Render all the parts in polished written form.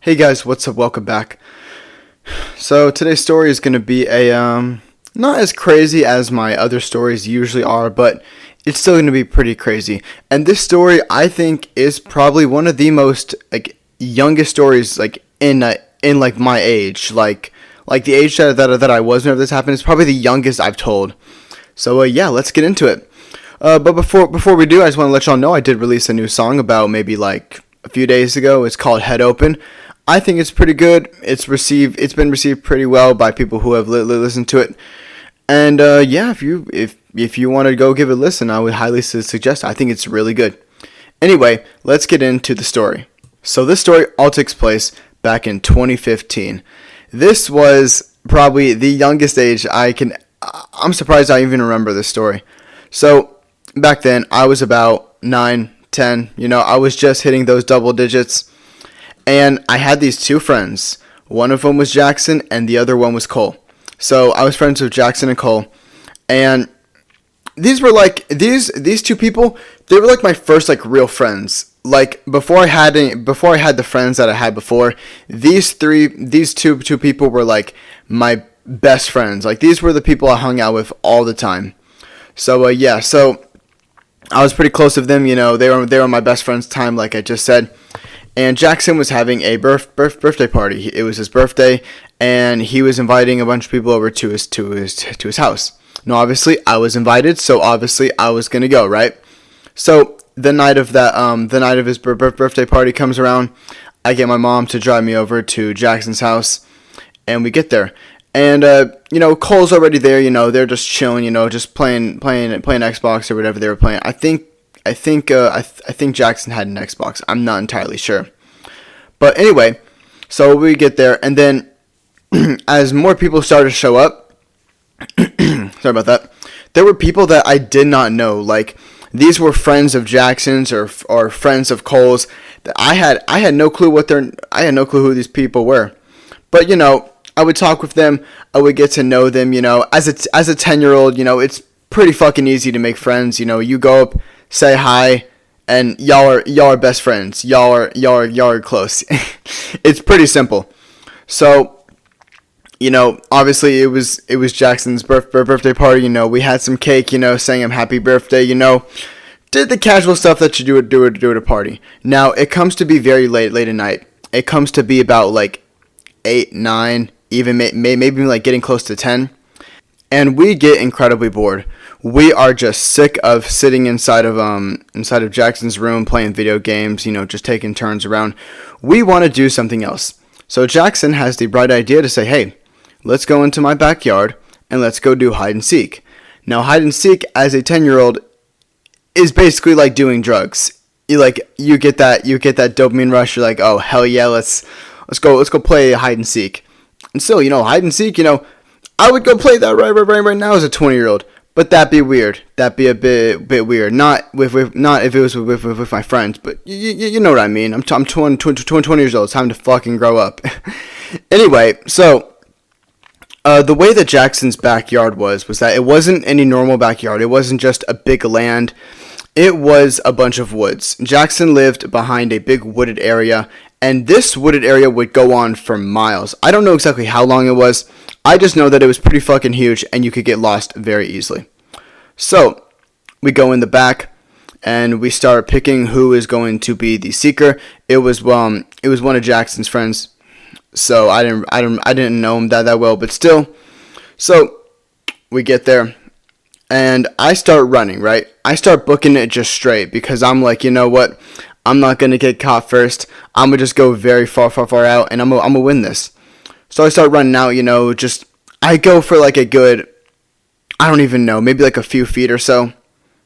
Hey guys, what's up? Welcome back. So today's story is going to be not as crazy as my other stories usually are, but it's still going to be pretty crazy. And this story, I think, is probably one of the most youngest stories in my age, like the age that I was whenever this happened. Is probably the youngest I've told. So yeah, let's get into it. But before we do, I just want to let y'all know I did release a new song about maybe like a few days ago. It's called Head Open. I think it's pretty good. It's been received pretty well by people who have listened to it. And yeah, if you want to go give it a listen, I would highly suggest it. I think it's really good. Anyway, let's get into the story. So this story all takes place back in 2015. This was probably the youngest age I'm surprised I even remember this story. So back then, I was about 9, 10. I was just hitting those double digits. And I had these two friends. One of them was Jackson, and the other one was Cole. So I was friends with Jackson and Cole. And these were these two people, they were like my first real friends. Like before I had the friends that I had before, these two people were like my best friends. Like these were the people I hung out with all the time. So yeah, so I was pretty close with them. They were my best friends time, like I just said. And Jackson was having a birthday party. It was his birthday, and he was inviting a bunch of people over to his house. Now, obviously, I was invited, so obviously I was gonna go, right? So the night of his birthday party comes around. I get my mom to drive me over to Jackson's house, and we get there. And Cole's already there. They're just chilling. Just playing Xbox or whatever they were playing. I think Jackson had an Xbox. I'm not entirely sure. But anyway, so we get there, and then as more people started to show up, sorry about that, there were people that I did not know. Like, these were friends of Jackson's or friends of Cole's. I had no clue who these people were. But I would talk with them. I would get to know them. As a 10-year-old, it's pretty fucking easy to make friends. You go up, say hi, and y'all are best friends. Y'all are close. It's pretty simple. So, obviously it was Jackson's birthday party. We had some cake. Saying him happy birthday. Did the casual stuff that you do at a party. Now it comes to be very late at night. It comes to be about 8, 9, even maybe getting close to 10, and we get incredibly bored. We are just sick of sitting inside of Jackson's room playing video games, just taking turns around. We want to do something else. So Jackson has the bright idea to say, hey, let's go into my backyard and let's go do hide and seek. Now, hide and seek as a 10-year-old is basically like doing drugs. You get that dopamine rush. You're like, oh hell yeah, let's go play hide and seek. And still, hide and seek, I would go play that right now as a 20-year-old. But that'd be weird. That'd be a bit weird. Not if it was with my friends, but you know what I mean. I'm 20 years old. It's time to fucking grow up. Anyway, so the way that Jackson's backyard was that it wasn't any normal backyard. It wasn't just a big land. It was a bunch of woods. Jackson lived behind a big wooded area, and this wooded area would go on for miles. I don't know exactly how long it was. I just know that it was pretty fucking huge, and you could get lost very easily. So, we go in the back, and we start picking who is going to be the seeker. It was one of Jackson's friends, so I didn't know him that well, but still. So, we get there, and I start running, right? I start booking it just straight, because I'm like, you know what? I'm not going to get caught first. I'm going to just go very far out, and I'm going to win this. So I start running out, I go for a good, I don't even know, maybe a few feet or so.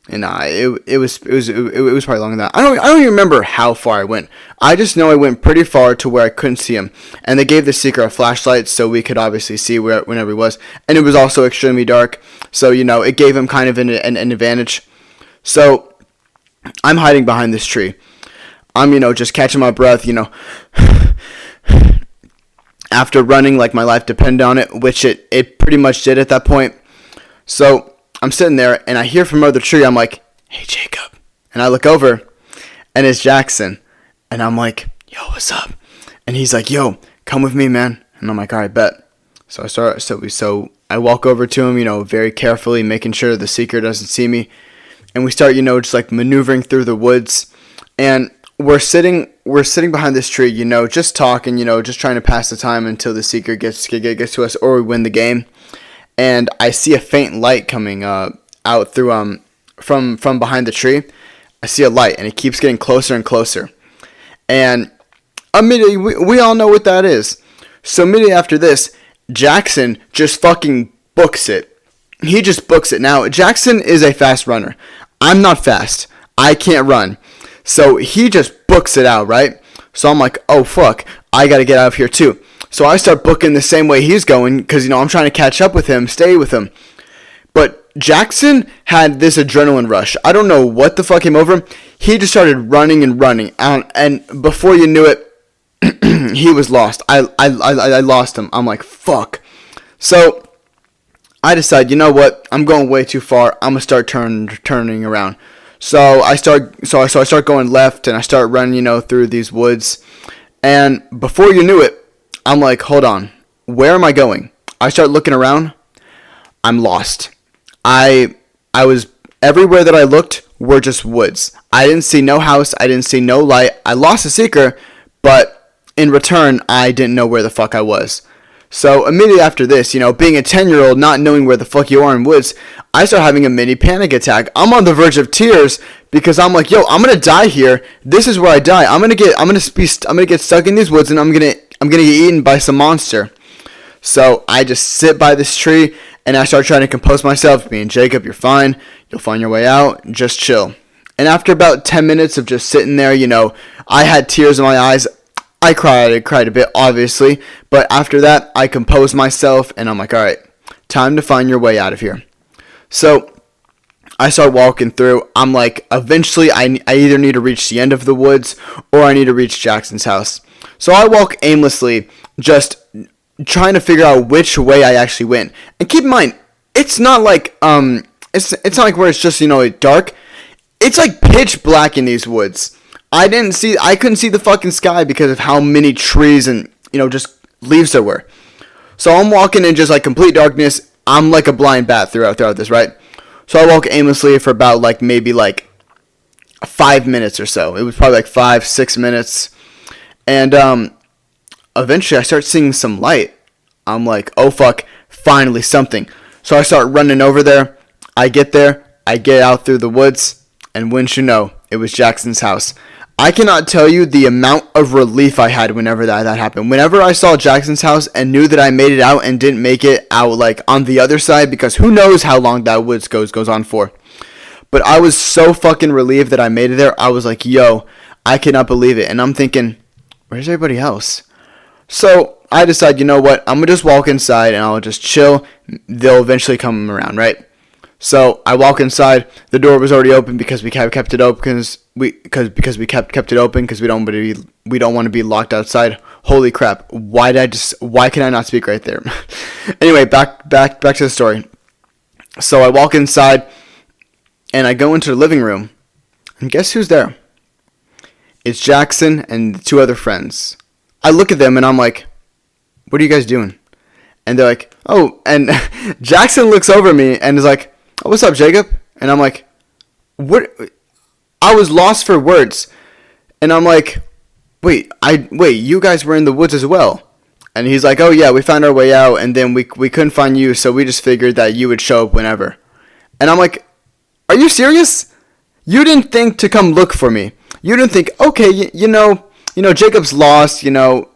And it was probably longer than that. I don't even remember how far I went. I just know I went pretty far to where I couldn't see him. And they gave the seeker a flashlight so we could obviously see whenever he was. And it was also extremely dark. So, it gave him kind of an advantage. So I'm hiding behind this tree. I'm, just catching my breath, after running like my life depended on it, which it pretty much did at that point. So I'm sitting there, and I hear from another tree, I'm like, hey, Jacob. And I look over, and it's Jackson. And I'm like, yo, what's up? And he's like, yo, come with me, man. And I'm like, all right, bet. So I walk over to him, very carefully, making sure the seeker doesn't see me. And we start, just like maneuvering through the woods. And we're sitting behind this tree, just talking, just trying to pass the time until the seeker gets to us or we win the game. And I see a faint light coming out through from behind the tree. I see a light, and it keeps getting closer and closer. And immediately, we all know what that is. So immediately after this, Jackson just fucking books it. He just books it. Now, Jackson is a fast runner. I'm not fast. I can't run. So he just books it out, right? So I'm like, oh, fuck. I got to get out of here, too. So I start booking the same way he's going because, I'm trying to catch up with him, stay with him. But Jackson had this adrenaline rush. I don't know what the fuck came over him. He just started running and running. And before you knew it, he was lost. I lost him. I'm like, fuck. So I decide, you know what? I'm going way too far. I'm gonna start turning around. So I start going left, and I start running, through these woods. And before you knew it, I'm like, hold on. Where am I going? I start looking around. I'm lost. I was everywhere that I looked were just woods. I didn't see no house. I didn't see no light. I lost a seeker, but in return, I didn't know where the fuck I was. So immediately after this, being a 10-year-old, not knowing where the fuck you are in woods, I start having a mini panic attack. I'm on the verge of tears because I'm like, yo, I'm gonna die here. This is where I die. I'm gonna get stuck in these woods, and I'm gonna get eaten by some monster. So I just sit by this tree, and I start trying to compose myself. Me and Jacob, you're fine. You'll find your way out. Just chill. And after about 10 minutes of just sitting there, I had tears in my eyes. I cried a bit, obviously. But after that, I composed myself, and I'm like, all right, time to find your way out of here. So I start walking through. I'm like, eventually, I either need to reach the end of the woods, or I need to reach Jackson's house. So I walk aimlessly, just trying to figure out which way I actually went. And keep in mind, it's not like it's not like where it's just dark. It's like pitch black in these woods. I couldn't see the fucking sky because of how many trees and just leaves there were. So I'm walking in just like complete darkness. I'm like a blind bat throughout this, right? So I walk aimlessly for about maybe 5 minutes or so. It was probably 5-6 minutes. And eventually I start seeing some light. I'm like, oh fuck, finally something. So I start running over there. I get there. I get out through the woods. And wouldn't you know, it was Jackson's house. I cannot tell you the amount of relief I had whenever that happened. Whenever I saw Jackson's house and knew that I made it out and didn't make it out on the other side, because who knows how long that woods goes on for. But I was so fucking relieved that I made it there. I was like, yo, I cannot believe it. And I'm thinking, where's everybody else? So I decide, you know what? I'm going to just walk inside and I'll just chill. They'll eventually come around, right? So I walk inside. The door was already open because we kept it open because we kept it open because we don't want to be locked outside. Holy crap! Why can I not speak right there? Anyway, back to the story. So I walk inside and I go into the living room, and guess who's there? It's Jackson and 2 other friends. I look at them and I'm like, "What are you guys doing?" And they're like, "Oh," and Jackson looks over at me and is like, "Oh, what's up, Jacob?" And I'm like, "What?" I was lost for words. And I'm like, wait, you guys were in the woods as well. And he's like, "Oh yeah, we found our way out, and then we couldn't find you, so we just figured that you would show up whenever." And I'm like, "Are you serious? You didn't think to come look for me. You didn't think, okay, Jacob's lost, he'll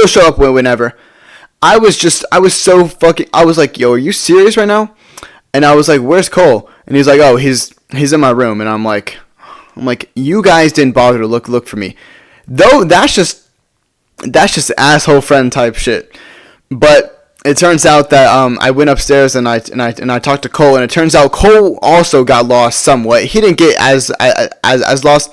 show up whenever." I was like, "Yo, are you serious right now?" And I was like, "Where's Cole?" And he's like, "Oh, he's in my room." And I'm like, "You guys didn't bother to look for me." Though that's just asshole friend type shit. But it turns out that I went upstairs and I talked to Cole, and it turns out Cole also got lost somewhat. He didn't get as lost,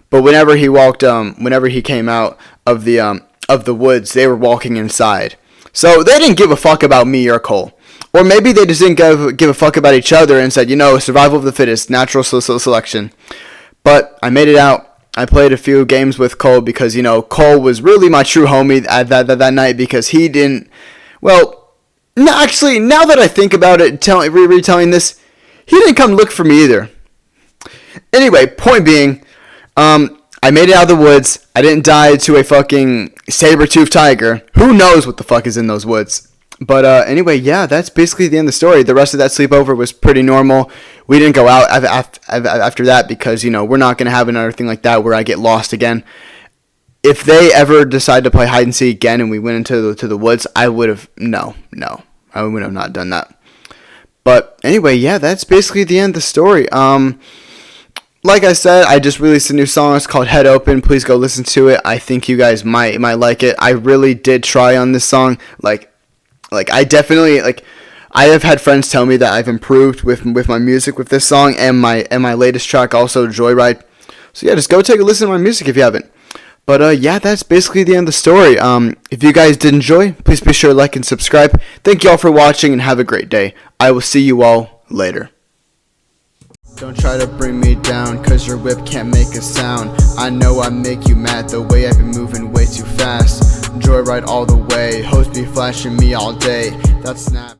but whenever he came out of the woods, they were walking inside. So they didn't give a fuck about me or Cole. Or maybe they just didn't give a fuck about each other and said, survival of the fittest, natural selection. But I made it out. I played a few games with Cole because, you know, Cole was really my true homie at that night because he didn't, well, no, actually, now that I think about it, retelling this, he didn't come look for me either. Anyway, point being, I made it out of the woods. I didn't die to a fucking saber-toothed tiger. Who knows what the fuck is in those woods? But anyway, yeah, that's basically the end of the story. The rest of that sleepover was pretty normal. We didn't go out after that because, you know, we're not going to have another thing like that where I get lost again. If they ever decide to play hide and seek again and we went into the woods, I would have, no, I would have not done that. But anyway, yeah, that's basically the end of the story. Like I said, I just released a new song. It's called Head Open. Please go listen to it. I think you guys might like it. I really did try on this song. Like I definitely, like, I have had friends tell me that I've improved with my music with this song and my latest track also, Joyride. So yeah, just go take a listen to my music if you haven't. But yeah, that's basically the end of the story. If you guys did enjoy, please be sure to like and subscribe. Thank you all for watching and have a great day. I will see you all later. Don't try to bring me down, cause your whip can't make a sound. I know I make you mad, the way I've been moving way too fast. Joyride all the way, hoes be flashing me all day. That's Snap.